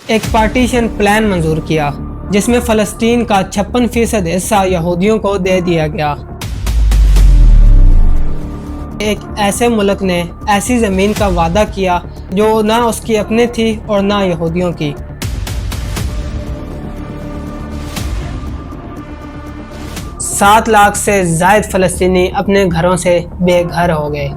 ایک partition plan منظور کیا جس میں فلسطین کا 56% حصہ یہودیوں کو دے دیا گیا۔ ایک ایسے ملک نے ایسی زمین کا وعدہ کیا جو نہ اس کی اپنی تھی اور نہ یہودیوں کی۔ 7 لاکھ سے زائد فلسطینی اپنے گھروں سے بے گھر ہو گئے۔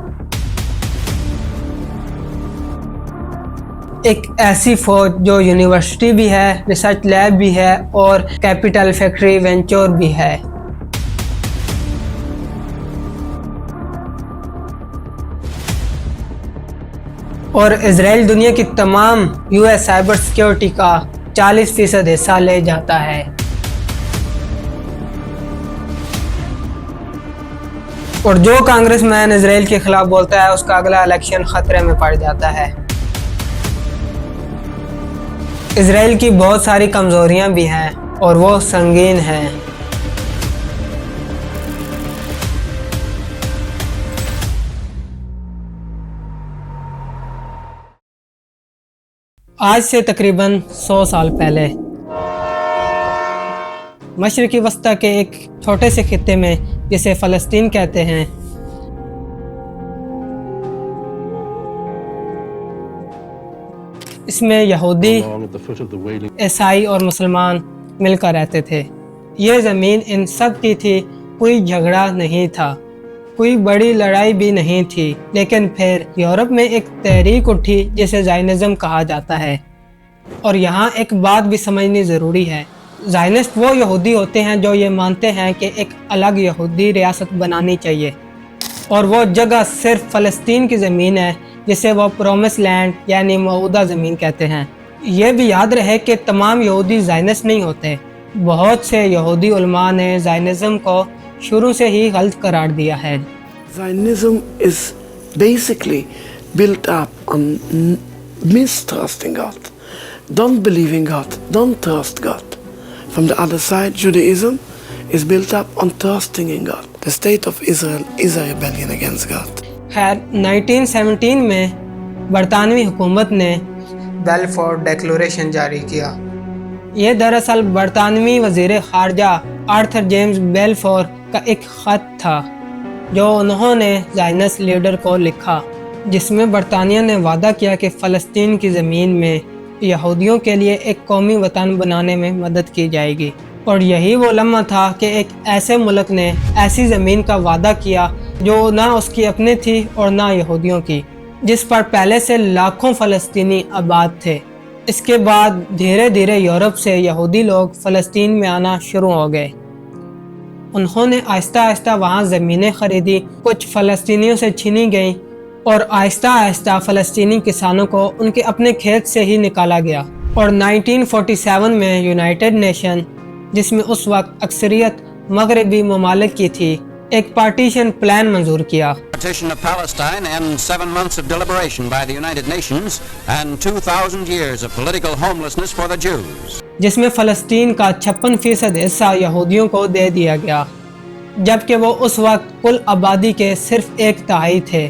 ایک ایسی فوج جو یونیورسٹی بھی ہے، ریسرچ لیب بھی ہے اور کیپٹل فیکٹری وینچر بھی ہے۔ اور اسرائیل دنیا کی تمام US سائبر سیکیورٹی کا 40% حصہ لے جاتا ہے۔ اور جو کانگریس مین اسرائیل کے خلاف بولتا ہے اس کا اگلا الیکشن خطرے میں پڑ جاتا ہے۔ اسرائیل کی بہت ساری کمزوریاں بھی ہیں اور وہ سنگین ہیں۔ آج سے تقریباً 100 سال پہلے مشرقی وسطی کے ایک چھوٹے سے خطے میں جسے فلسطین کہتے ہیں، اس میں یہودی، عیسائی اور مسلمان مل کر رہتے تھے۔ یہ زمین ان سب کی تھی، کوئی جھگڑا نہیں تھا، کوئی بڑی لڑائی بھی نہیں تھی۔ لیکن پھر یورپ میں ایک تحریک اٹھی جسے زائنزم کہا جاتا ہے۔ اور یہاں ایک بات بھی سمجھنی ضروری ہے، زائنسٹ وہ یہودی ہوتے ہیں جو یہ مانتے ہیں کہ ایک الگ یہودی ریاست بنانی چاہیے، اور وہ جگہ صرف فلسطین کی زمین ہے جسے وہ پرومس لینڈ یعنی موعودہ زمین کہتے ہیں۔ یہ بھی یاد رہے کہ تمام یہودی زائنسٹ نہیں ہوتے۔ بہت سے یہودی علماء نے زائنزم کو شروع سے ہی غلط قرار دیا ہے۔ Zionism is basically built up on mistrusting God, don't believe in God, don't trust God. From the other side, Judaism is built up on trusting in God. The state of Israel is a rebellion against God. خیر 1917 میں برطانوی حکومت نے بیلفور declaration جاری کیا۔ یہ دراصل برطانوی وزیر خارجہ آرتھر جیمز بیلفور کا ایک خط تھا جو انہوں نے زائنسٹ لیڈر کو لکھا، جس میں برطانیہ نے وعدہ کیا کہ فلسطین کی زمین میں یہودیوں کے لیے ایک قومی وطن بنانے میں مدد کی جائے گی۔ اور یہی وہ لمحہ تھا کہ ایک ایسے ملک نے ایسی زمین کا وعدہ کیا جو نہ اس کی اپنی تھی اور نہ یہودیوں کی، جس پر پہلے سے لاکھوں فلسطینی آباد تھے۔ اس کے بعد دھیرے دھیرے یورپ سے یہودی لوگ فلسطین میں آنا شروع ہو گئے۔ انہوں نے آہستہ آہستہ وہاں زمینیں خریدی، کچھ فلسطینیوں سے چھینی گئیں اور آہستہ آہستہ فلسطینی کسانوں کو ان کے اپنے کھیت سے ہی نکالا گیا۔ اور 1947 میں یونائٹڈ نیشن، جس میں اس وقت اکثریت مغربی ممالک کی تھی، ایک پارٹیشن پلان منظور کیا۔ Partition of Palestine and 7 months of deliberation by the United Nations and 2,000 years of political homelessness for the Jews. جس میں فلسطین کا 56% حصہ یہودیوں کو دے دیا گیا، جبکہ وہ اس وقت کل آبادی کے صرف 1/3 تھے۔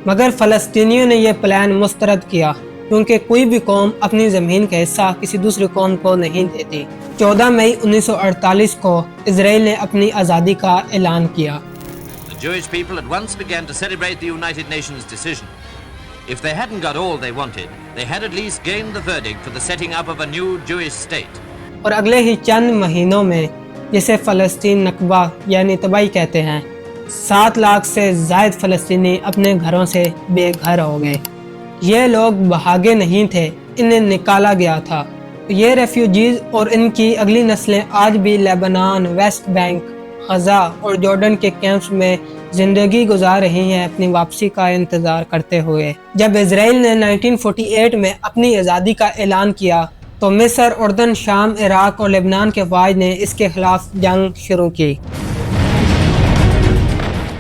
مگر فلسطینیوں نے یہ پلان مسترد کیا کیونکہ کوئی بھی قوم اپنی زمین کا حصہ کسی دوسری قوم کو نہیں دیتی۔ 14 مئی 1948 کو اسرائیل نے اپنی آزادی کا اعلان کیا۔ The Jewish people at once began to celebrate the United Nations decision. If they hadn't got all they wanted, they had at least gained the verdict for the setting up of a new Jewish state. اور اگلے ہی چند مہینوں میں، جسے فلسطین نکبہ یعنی تباہی کہتے ہیں، 7 لاکھ سے زائد فلسطینی اپنے گھروں سے بے گھر ہو گئے۔ یہ لوگ بھاگے نہیں تھے، انہیں نکالا گیا تھا۔ یہ ریفیوجیز اور ان کی اگلی نسلیں آج بھی لیبنان، ویسٹ بینک، غزہ اور جارڈن کے کیمپس میں زندگی گزار رہی ہیں، اپنی واپسی کا انتظار کرتے ہوئے۔ جب اسرائیل نے 1948 میں اپنی آزادی کا اعلان کیا تو مصر، اردن، شام، عراق اور لبنان کے فوج نے اس کے خلاف جنگ شروع کی۔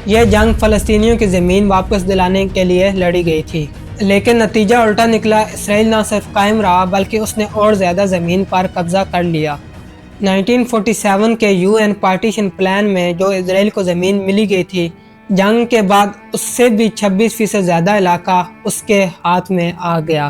یہ جنگ فلسطینیوں کی زمین واپس دلانے کے لیے لڑی گئی تھی، لیکن نتیجہ الٹا نکلا۔ اسرائیل نہ صرف قائم رہا بلکہ اس نے اور زیادہ زمین پر قبضہ کر لیا۔ 1947 کے UN پارٹیشن پلان میں جو اسرائیل کو زمین ملی گئی تھی، جنگ کے بعد اس سے بھی 26% زیادہ علاقہ اس کے ہاتھ میں آ گیا۔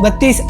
$32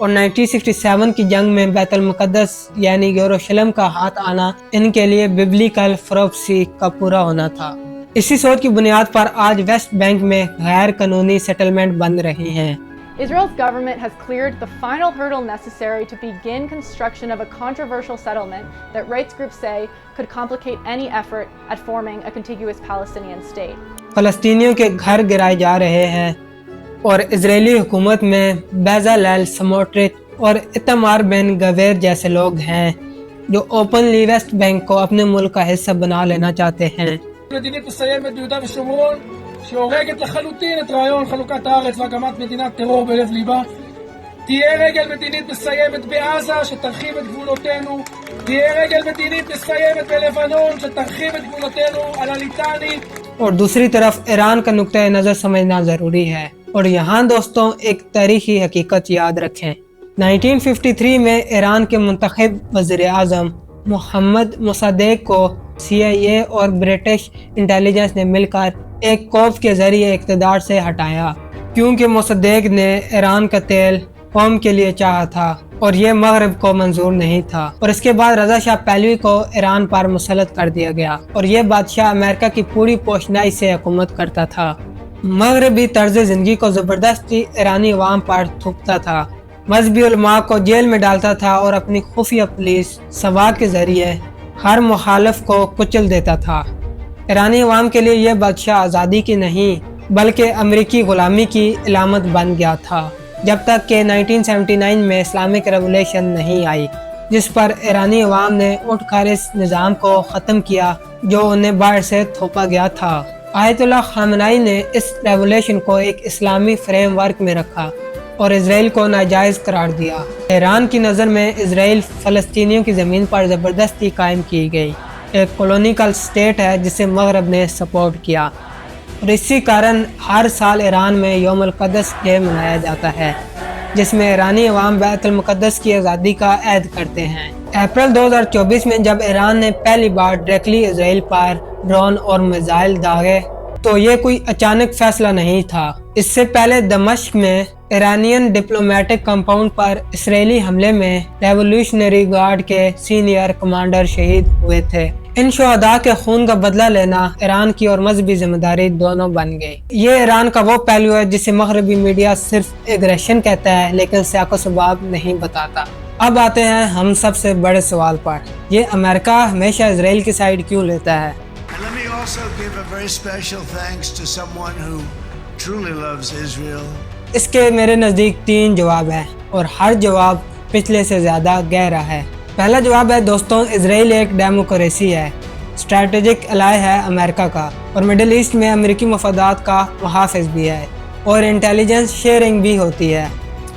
اور 1967 کی جنگ میں بیت المقدس یعنی یروشلم کا ہاتھ آنا ان کے لیے ببلیکل پروفیسی کا پورا ہونا تھا۔ اسی سوچ کی بنیاد پر آج ویسٹ بینک میں غیر قانونی سیٹلمنٹ بن رہی ہیں۔ Israel's government has cleared the final hurdle necessary to begin construction of a controversial settlement that rights groups say could complicate any effort at forming a contiguous Palestinian state. فلسطینیوں کے گھر گرائے جا رہے ہیں اور اسرائیلی حکومت میں بیزالیل سموٹرچ اور ایتمار بن گویر جیسے لوگ ہیں جو اوپنلی ویسٹ بینک کو اپنے ملک کا حصہ بنا لینا چاہتے ہیں۔ מדינית מסיימת ביהודה ושומרון שהורגת לחלוטין את רעיון חלוקת הארץ והקמת מדינת טרור בלב ליבה. תהיה רגל מדינית מסיימת בעזה שתרחיב את גבולותינו. תהיה רגל מדינית מסיימת בלבנון שתרחיב את גבולותינו על הליטני. اور دوسری طرف ایران کا نقطہ نظر سمجھنا ضروری ہے۔ اور یہاں دوستوں ایک تاریخی حقیقت یاد رکھیں۔ 1953 میں ایران کے منتخب وزیر اعظم محمد مصدق کو CIA اور برٹش انٹیلیجنس نے مل کر ایک کوپ کے ذریعے اقتدار سے ہٹایا، کیونکہ مصدق نے ایران کا تیل قوم کے لیے چاہا تھا اور یہ مغرب کو منظور نہیں تھا۔ اور اس کے بعد رضا شاہ پہلوی کو ایران پر مسلط کر دیا گیا اور یہ بادشاہ امریکہ کی پوری پوشیدگی سے حکومت کرتا تھا، مغربی طرز زندگی کو زبردستی ایرانی عوام پر تھوپتا تھا، مذہبی علماء کو جیل میں ڈالتا تھا اور اپنی خفیہ پولیس سواد کے ذریعے ہر مخالف کو کچل دیتا تھا۔ ایرانی عوام کے لیے یہ بادشاہ آزادی کی نہیں بلکہ امریکی غلامی کی علامت بن گیا تھا، جب تک کہ 1979 میں اسلامک ریولیوشن نہیں آئی، جس پر ایرانی عوام نے اٹھ کر اس نظام کو ختم کیا جو انہیں باہر سے تھوپا گیا تھا۔ آیت اللہ خامنائی نے اس ریولیوشن کو ایک اسلامی فریم ورک میں رکھا اور اسرائیل کو ناجائز قرار دیا۔ ایران کی نظر میں اسرائیل فلسطینیوں کی زمین پر زبردستی قائم کی گئی ایک کولونیکل سٹیٹ ہے جسے مغرب نے سپورٹ کیا، اور اسی کارن ہر سال ایران میں یوم القدس ڈے منایا جاتا ہے جس میں ایرانی عوام بیت المقدس کی آزادی کا عہد کرتے ہیں۔ اپریل 2024 میں جب ایران نے پہلی بار ڈائریکٹلی اسرائیل پر ڈرون اور میزائل داغے تو یہ کوئی اچانک فیصلہ نہیں تھا۔ اس سے پہلے دمشق میں ایرانین ڈپلومیٹک کمپاؤنڈ پر اسرائیلی حملے میں ریولیوشنری گارڈ کے سینئر کمانڈر شہید ہوئے تھے۔ ان شہداء کے خون کا بدلہ لینا ایران کی اور مذہبی ذمہ داری دونوں بن گئی۔ یہ ایران کا وہ پہلو ہے جسے مغربی میڈیا صرف ایگریشن کہتا ہے لیکن سیاق و سباب نہیں بتاتا۔ اب آتے ہیں ہم سب سے بڑے سوال پر، یہ امریکہ ہمیشہ اسرائیل کی سائیڈ کیوں لیتا ہے؟ And let me also give a very special thanks to someone who truly loves Israel. اس کے میرے نزدیک 3 جواب ہیں اور ہر جواب پچھلے سے زیادہ گہرا ہے۔ پہلا جواب ہے دوستوں، اسرائیل ایک ڈیموکریسی ہے، اسٹریٹجک الائی ہے امریکہ کا اور مڈل ایسٹ میں امریکی مفادات کا محافظ بھی ہے اور انٹیلیجنس شیئرنگ بھی ہوتی ہے۔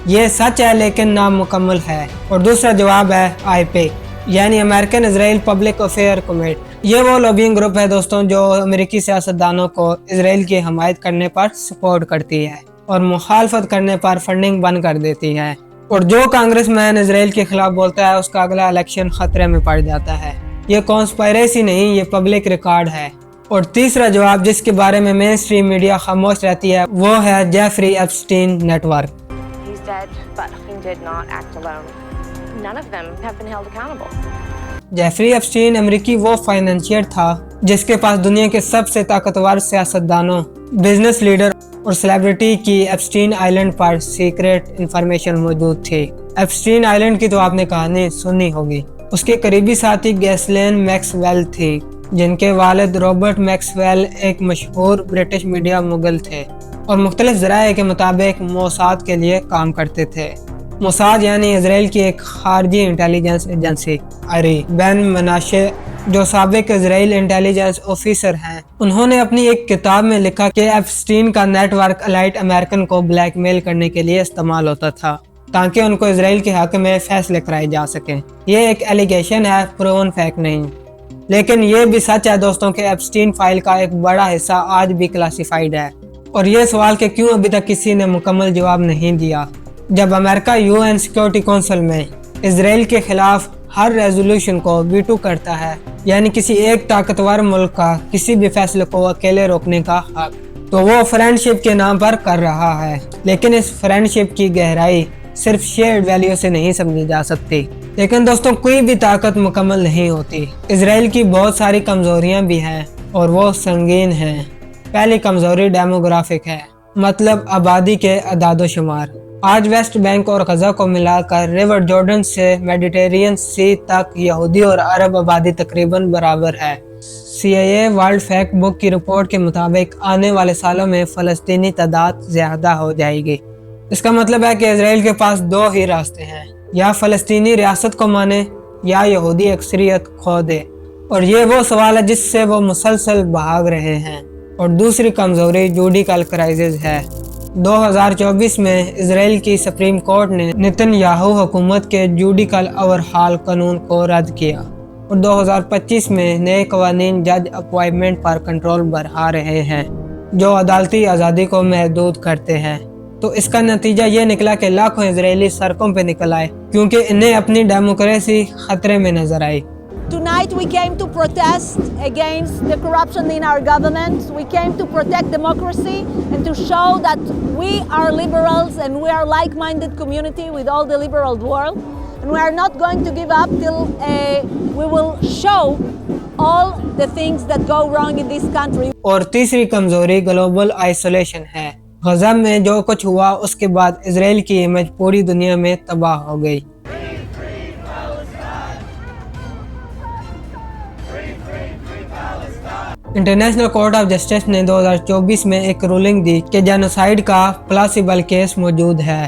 یہ سچ ہے لیکن نامکمل ہے۔ اور دوسرا جواب ہے IPAC یعنی امریکن اسرائیل پبلک افیئر کمیٹی۔ یہ وہ لوبینگ گروپ ہے دوستوں جو امریکی سیاستدانوں کو اسرائیل کی حمایت کرنے پر سپورٹ کرتی ہے اور مخالفت کرنے پر فنڈنگ بند کر دیتی ہے، اور جو کانگریس مین اسرائیل کے خلاف بولتا ہے اس کا اگلا الیکشن خطرے میں پڑ جاتا ہے۔ یہ کانسپائریسی نہیں، یہ پبلک ریکارڈ ہے۔ اور تیسرا جواب جس کے بارے میں مین اسٹریم میڈیا خاموش رہتی ہے وہ ہے Jeffrey Epstein network. He's dead, but he did not act alone. None of them have been held accountable. Jeffrey Epstein امریکی وہ فائنینشیئر تھا جس کے پاس دنیا کے سب سے طاقتور سیاستدانوں، بزنس لیڈر اور سیلیبریٹی کی ایپسٹین آئیلینڈ پر سیکریٹ انفارمیشن موجود تھی۔ ایپسٹین آئیلینڈ کی تو آپ نے کہانی سنی ہوگی۔ اس کے قریبی ساتھی گیسلین میکس ویل تھی جن کے والد رابرٹ میکس ویل ایک مشہور برٹش میڈیا مغل تھے اور مختلف ذرائع کے مطابق موساد کے لیے کام کرتے تھے۔ موساد یعنی اسرائیل کی ایک خارجی انٹیلیجنس ایجنسی۔ آری بین مناشے جو سابق اسرائیل انٹیلیجنس آفیسر ہیں، انہوں نے اپنی ایک کتاب میں لکھا کہ ایپسٹین کا نیٹ ورک الائٹ امریکن کو بلیک میل کرنے کے لیے استعمال ہوتا تھا تاکہ ان کو اسرائیل کے حق میں فیصلے کرائے جا سکیں۔ یہ ایک ایلیگیشن ہے، پروون فیکٹ نہیں، لیکن یہ بھی سچ ہے دوستوں کہ ایپسٹین فائل کا ایک بڑا حصہ آج بھی کلاسیفائیڈ ہے۔ اور یہ سوال کہ کیوں ابھی تک کسی نے مکمل جواب نہیں دیا، جب امریکہ UN سیکورٹی کونسل میں اسرائیل کے خلاف ہر ریزولوشن کو ویٹو کرتا ہے، یعنی کسی ایک طاقتور ملک کا کسی بھی فیصلے کو اکیلے روکنے کا حق، تو وہ فرینڈ شپ کے نام پر کر رہا ہے، لیکن اس فرینڈ شپ کی گہرائی صرف شیئرڈ ویلیو سے نہیں سمجھی جا سکتی۔ لیکن دوستوں کوئی بھی طاقت مکمل نہیں ہوتی۔ اسرائیل کی بہت ساری کمزوریاں بھی ہیں اور وہ سنگین ہیں۔ پہلی کمزوری ڈیموگرافک ہے، مطلب آبادی کے اعداد و شمار۔ آج ویسٹ بینک اور غزہ کو ملا کر ریور جارڈن سے میڈیٹرینین سی تک یہودی اور عرب آبادی تقریباً برابر ہے۔ CIA ورلڈ فیکٹ بک کی رپورٹ کے مطابق آنے والے سالوں میں فلسطینی تعداد زیادہ ہو جائے گی۔ اس کا مطلب ہے کہ اسرائیل کے پاس دو ہی راستے ہیں، یا فلسطینی ریاست کو مانے یا یہودی اکثریت کھو دے، اور یہ وہ سوال ہے جس سے وہ مسلسل بھاگ رہے ہیں۔ اور دوسری کمزوری جوڈیکل کرائسس ہے۔ 2024 میں اسرائیل کی سپریم کورٹ نے نتن یاہو حکومت کے جوڈیکل اوورہال قانون کو رد کیا، اور 2025 میں نئے قوانین جج اپوائنٹمنٹ پر کنٹرول بڑھا رہے ہیں جو عدالتی آزادی کو محدود کرتے ہیں۔ تو اس کا نتیجہ یہ نکلا کہ لاکھوں اسرائیلی سڑکوں پہ نکل آئے کیونکہ انہیں اپنی ڈیموکریسی خطرے میں نظر آئی۔ Tonight we came to protest against the corruption in our government. We came to protect democracy and to show that we are liberals and we are like-minded community with all the liberal world. And we are not going to give up till we will show all the things that go wrong in this country. اور تیسری کمزوری global isolation ہے۔ غزہ میں جو کچھ ہوا اس کے بعد اسرائیل کی امیج پوری دنیا میں تباہ ہو گئی۔ انٹرنیشنل کورٹ آف جسٹس نے 2024 میں ایک رولنگ دی کہ جینوسائیڈ کا پلاسیبل کیس موجود ہے۔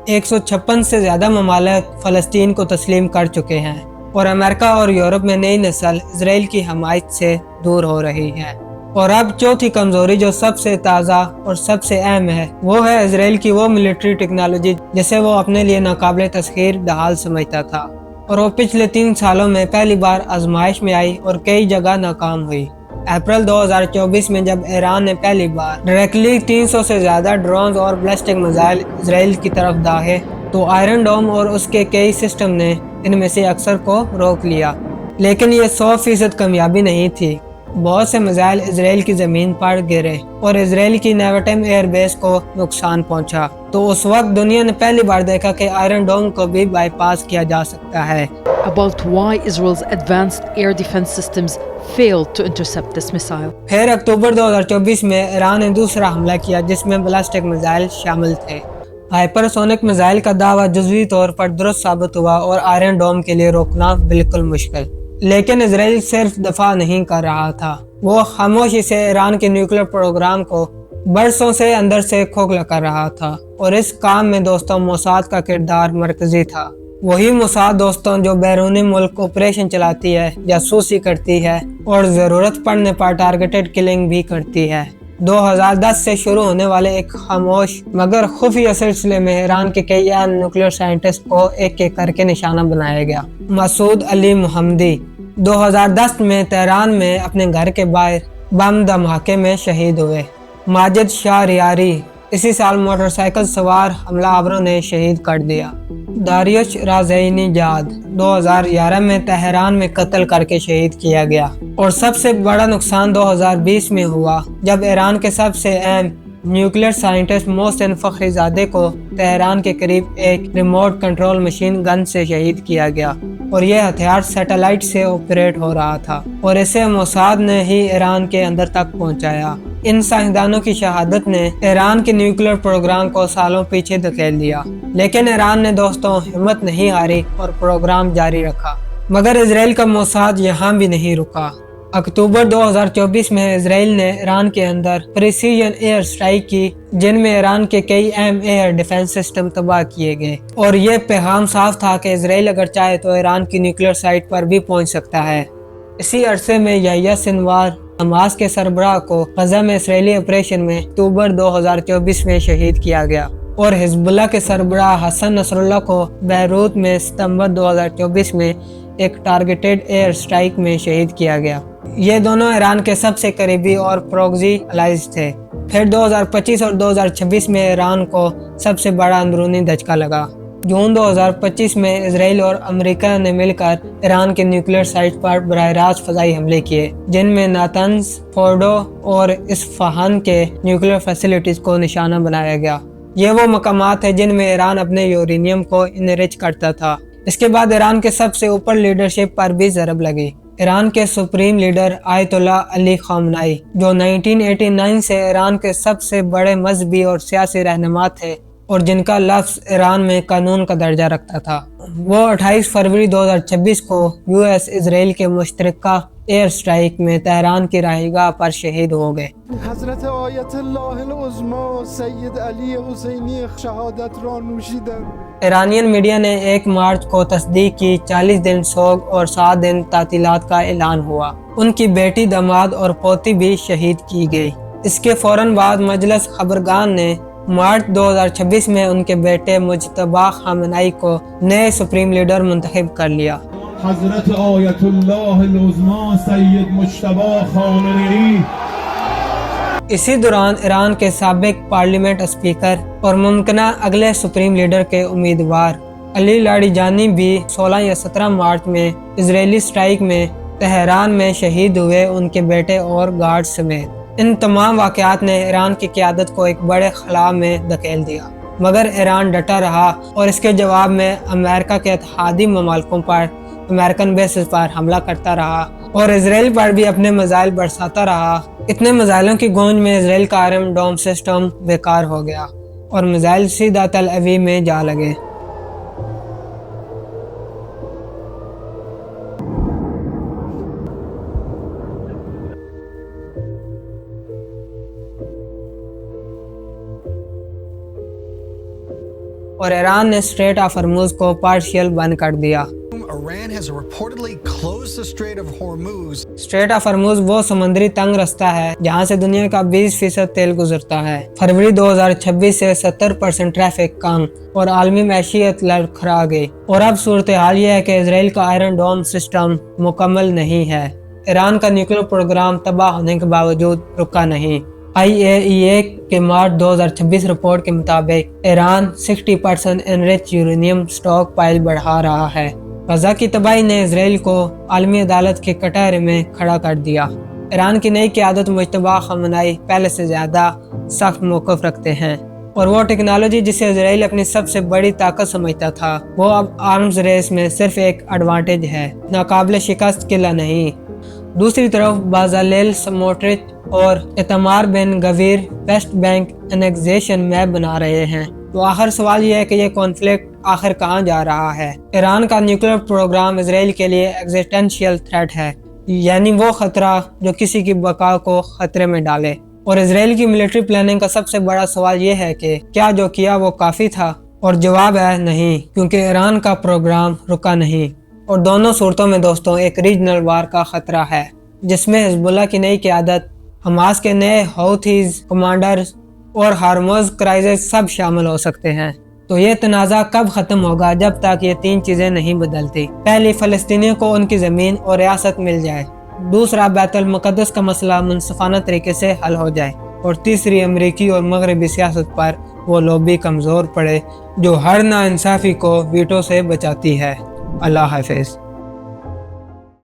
156 سے زیادہ ممالک فلسطین کو تسلیم کر چکے ہیں، اور امریکہ اور یورپ میں نئی نسل اسرائیل کی حمایت سے دور ہو رہی ہے۔ اور اب چوتھی کمزوری جو سب سے تازہ اور سب سے اہم ہے وہ ہے اسرائیل کی وہ ملٹری ٹیکنالوجی جسے وہ اپنے لیے ناقابل تسخیر ڈھال سمجھتا تھا، اور وہ پچھلے 3 سالوں میں پہلی بار آزمائش میں آئی اور کئی جگہ ناکام ہوئی۔ اپریل 2024 میں جب ایران نے پہلی بار ڈائریکٹلی 300 سے زیادہ ڈرونز اور بیلسٹک میزائل اسرائیل کی طرف داغے تو آئرن ڈوم اور اس کے کئی سسٹم نے ان میں سے اکثر کو روک لیا، لیکن یہ 100% کامیابی نہیں تھی۔ بہت سے میزائل اسرائیل کی زمین پر گرے اور اسرائیل کی نیوٹم ایئر بیس کو نقصان پہنچا۔ تو اس وقت دنیا نے پہلی بار دیکھا کہ آئرن ڈوم کو بھی بائی پاس کیا جا سکتا ہے۔ About why Israel's advanced air defense systems failed to intercept this missile. پھر اکتوبر 2024 میں ایران نے دوسرا حملہ کیا جس میں بیلسٹک میزائل شامل تھے۔ ہائپر سونک میزائل کا دعویٰ جزوی طور پر درست ثابت ہوا اور آئرن ڈوم کے لیے روکنا بالکل مشکل۔ لیکن اسرائیل صرف دفاع نہیں کر رہا تھا، وہ خاموشی سے ایران کے نیوکلیر پروگرام کو برسوں سے اندر سے کھوکھلا کر رہا تھا، اور اس کام میں دوستوں موساد کا کردار مرکزی تھا۔ وہی موساد دوستوں جو بیرونی ملک آپریشن چلاتی ہے، جاسوسی کرتی ہے اور ضرورت پڑنے پر ٹارگیٹڈ کلنگ بھی کرتی ہے۔ 2010 سے شروع ہونے والے ایک خاموش مگر خفیہ سلسلے میں ایران کے کئی اہم نیوکلیر سائنٹسٹ کو ایک ایک کر کے نشانہ بنایا گیا۔ مسعود علی محمدی 2010 میں تہران میں اپنے گھر کے باہر بم دھماکے میں شہید ہوئے۔ ماجد شاہ ریاری اسی سال موٹر سائیکل سوار حملہ آوروں نے شہید کر دیا۔ داریوش رازینی جاد 2011 میں تہران میں قتل کر کے شہید کیا گیا۔ اور سب سے بڑا نقصان 2020 میں ہوا جب ایران کے سب سے اہم نیوکلیر سائنٹسٹ محسن فخری زادے کو تہران کے قریب ایک ریموٹ کنٹرول مشین گن سے شہید کیا گیا، اور یہ ہتھیار سیٹلائٹ سے آپریٹ ہو رہا تھا اور اسے موساد نے ہی ایران کے اندر تک پہنچایا۔ ان سائنسدانوں کی شہادت نے ایران کے نیوکلیر پروگرام کو سالوں پیچھے دھکیل دیا، لیکن ایران نے دوستوں ہمت نہیں ہاری اور پروگرام جاری رکھا۔ مگر اسرائیل کا موساد یہاں بھی نہیں رکا۔ اکتوبر 2024 میں اسرائیل نے ایران کے اندر پریسیژن ایئر سٹرائک کی، جن میں ایران کے کئی اہم ایئر ڈیفنس سسٹم تباہ کیے گئے، اور یہ پیغام صاف تھا کہ اسرائیل اگر چاہے تو ایران کی نیوکلیر سائٹ پر بھی پہنچ سکتا ہے۔ اسی عرصے میں یحییٰ سنوار حماس کے سربراہ کو غزہ میں اسرائیلی آپریشن میں اکتوبر 2024 میں شہید کیا گیا، اور حزب اللہ کے سربراہ حسن نصر اللہ کو بیروت میں ستمبر 2024 میں ایک ٹارگیٹڈ ایئر سٹرائک میں شہید کیا گیا۔ یہ دونوں ایران کے سب سے قریبی اور پروگزی الائز تھے۔ پھر 2025 اور 2026 میں ایران کو سب سے بڑا اندرونی دھچکا لگا۔ جون 2025 میں اسرائیل اور امریکہ نے مل کر ایران کے نیوکلیر سائٹ پر براہ راست فضائی حملے کیے، جن میں ناتنز، فورڈو اور اصفہان کے نیوکلیر فیسلٹیز کو نشانہ بنایا گیا۔ یہ وہ مقامات ہیں جن میں ایران اپنے یورینیم کو انریچ کرتا تھا۔ اس کے بعد ایران کے سب سے اوپر لیڈرشپ پر بھی ضرب لگی۔ ایران کے سپریم لیڈر آیت اللہ علی خامنائی، جو 1989 سے ایران کے سب سے بڑے مذہبی اور سیاسی رہنما تھے اور جن کا لفظ ایران میں قانون کا درجہ رکھتا تھا، وہ 28 فروری 2026 کو US اسرائیل کے مشترکہ ایئر سٹرائک میں تہران کی رہائش گاہ پر شہید ہو گئے۔ حضرت آیت اللہ العظمی سید علی حسینی شہادت را نوشیدند۔ ایرانین میڈیا نے 1 مارچ کو تصدیق کی 40 دن سوگ اور 7 دن تعطیلات کا اعلان ہوا۔ ان کی بیٹی، داماد اور پوتی بھی شہید کی گئی۔ اس کے فوراً بعد مجلس خبرگان نے مارچ 2026 میں ان کے بیٹے مجتبی خامنائی کو نئے سپریم لیڈر منتخب کر لیا۔ حضرت آیت اللہ العظمی سید مجتبی خامنئی۔ اسی دوران ایران کے سابق پارلیمنٹ اسپیکر اور ممکنہ اگلے سپریم لیڈر کے امیدوار علی لاریجانی بھی 16 یا 17 مارچ میں اسرائیلی سٹرائک میں تہران میں شہید ہوئے، ان کے بیٹے اور گارڈ سمیت۔ ان تمام واقعات نے ایران کی قیادت کو ایک بڑے خلا میں دھکیل دیا، مگر ایران ڈٹا رہا اور اس کے جواب میں امریکہ کے اتحادی ممالکوں پر امریکن بیسز پر حملہ کرتا رہا اور اسرائیل پر بھی اپنے میزائل برساتا رہا۔ اتنے میزائلوں کی گونج میں اسرائیل کا آئرن ڈوم سسٹم بیکار ہو گیا اور میزائل سیدھا تل اویو میں جا لگے۔ اور ایران نے اسٹریٹ آف ہرمز کو پارشل بند کر دیا۔ اسٹریٹ آف ہرمز وہ سمندری تنگ رستہ ہے جہاں سے دنیا کا 20% تیل گزرتا ہے۔ فروری 2026 سے 70% ٹریفک کم اور عالمی معیشت لڑکھڑا گئی، اور اب صورتحال یہ ہے کہ اسرائیل کا آئرن ڈوم سسٹم مکمل نہیں ہے۔ ایران کا نیوکلیر پروگرام تباہ ہونے کے باوجود رکا نہیں۔ IAEA کے مارچ 2026 رپورٹ کے مطابق Iran 60% enrich uranium stockpile بڑھا رہا ہے۔ غزہ کی تباہی نے اسرائیل کو عالمی عدالت کے کٹہرے میں کھڑا کر دیا۔ ایران کی نئی قیادت مجتبی خامنائی پہلے سے زیادہ سخت موقف رکھتے ہیں، اور وہ ٹیکنالوجی جسے اسرائیل اپنی سب سے بڑی طاقت سمجھتا تھا، وہ اب آرمز ریس میں صرف ایک ایڈوانٹیج ہے، ناقابل شکست قلعہ نہیں۔ دوسری طرف بازالیل سموٹرچ اور ایتمار بن گویر ویسٹ بینک انیکزیشن میپ بنا رہے ہیں۔ تو آخر سوال یہ ہے کہ یہ کانفلکٹ آخر کہاں جا رہا ہے؟ ایران کا نیوکلیر پروگرام اسرائیل کے لیے ایگزسٹینشیل تھریٹ ہے، یعنی وہ خطرہ جو کسی کی بقا کو خطرے میں ڈالے۔ اور اسرائیل کی ملٹری پلاننگ کا سب سے بڑا سوال یہ ہے کہ کیا جو کیا وہ کافی تھا؟ اور جواب ہے نہیں، کیونکہ ایران کا پروگرام رکا نہیں۔ اور دونوں صورتوں میں دوستوں ایک ریجنل وار کا خطرہ ہے، جس میں حزب اللہ کی نئی قیادت، حماس کے نئے حوثیز کمانڈرز اور ہارمز کرائسس سب شامل ہو سکتے ہیں۔ تو یہ تنازع کب ختم ہوگا؟ جب تک یہ 3 چیزیں نہیں بدلتی۔ پہلی، فلسطینیوں کو ان کی زمین اور ریاست مل جائے۔ دوسرا، بیت المقدس کا مسئلہ منصفانہ طریقے سے حل ہو جائے۔ اور تیسری، امریکی اور مغربی سیاست پر وہ لوبی کمزور پڑے جو ہر ناانصافی کو ویٹو سے بچاتی ہے۔ اللہ حافظ۔